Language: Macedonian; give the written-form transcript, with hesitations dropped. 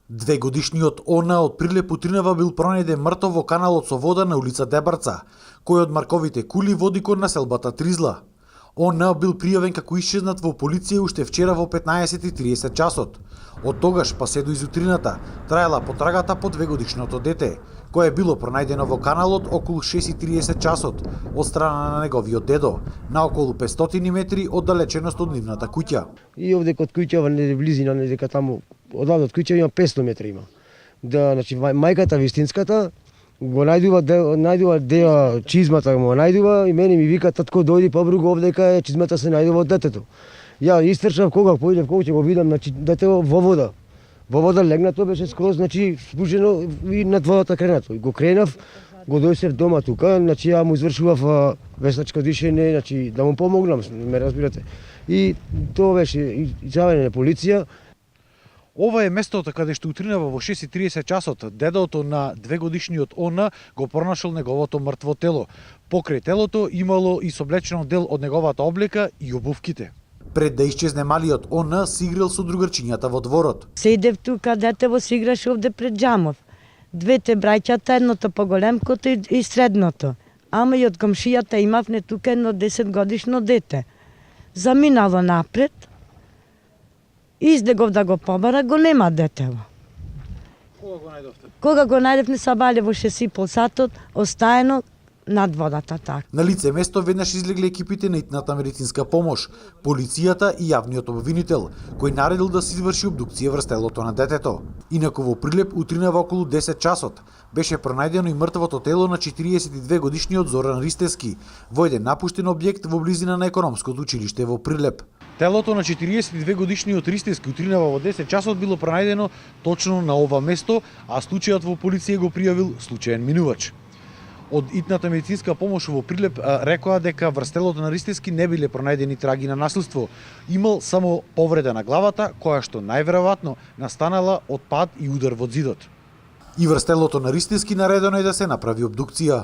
Двегодишниот Она од Прилеп утринава бил пронајден мртов во каналот со вода на улица Дебарца, кој од Марковите кули води кон населбата Тризла. Она бил пријавен како исчезнат во полиција уште вчера во 15:30 часот. Од тогаш па се до изутрината траела потрагата по двегодишното дете, кое било пронајдено во каналот околу 6:30 часот од страна на неговиот дедо, на околу 500 метри оддалеченост од нивната куќа. И овде код куќа, во близина, дека таму, одамна од куќа има 500 метри има. Да, значи, мајката вистинската го најдува деа чизмата му најдува и мене ми вика татко дојди побруго овдека е чизмата се најдува од детето. Ја истрчав кога поидев кога ќе го видам, значи детето во вода. Во вода легнато беше скроз, значи спушено и над водата кренато. И го кренав, го дојсев дома тука, значи ја му извршував вештачко дишење, значи да му помогнам, ме разбирате. И тоа беше изјавење на полиција. Ова е местото каде што утринава во 6:30 часот дедото на двегодишниот Она го пронашол неговото мртво тело. Покрај телото имало и соблечено дел од неговата облека и обувките. Пред да исчезне малиот Она си играл со другарчињата во дворот. Седев тука, детево си играше овде пред џамов. Двете браќата, едното поголемкото и средното. Ама и од комшијата имавне тука едно 10-годишно дете. Заминало напред, издегов да го побара, го нема детево. Кога го најдовте? Кога го најдевме сабале во 6:30 сатот, остаено над водата така. На лице место веднаш излегле екипите на итната медицинска помош, полицијата и јавниот обвинител, кој наредил да се изврши обдукција врз телото на детето. Инаку во Прилеп утринава околу 10 часот беше пронајдено и мртвото тело на 42 годишниот Зоран Ристевски во еден напуштен објект во близина на економското училиште во Прилеп. Телото на 42 годишниот Ристевски утринава во 10 часот било пронајдено точно на ова место, а случајот во полиција го пријавил случаен минувач. Од итната медицинска помош во Прилеп рекоа дека врз телото на Ристевски не биле пронајдени траги на насилство. Имал само повреда на главата, која што најверојатно настанала од пад и удар во зидот. И врз телото на Ристевски наредено е да се направи обдукција.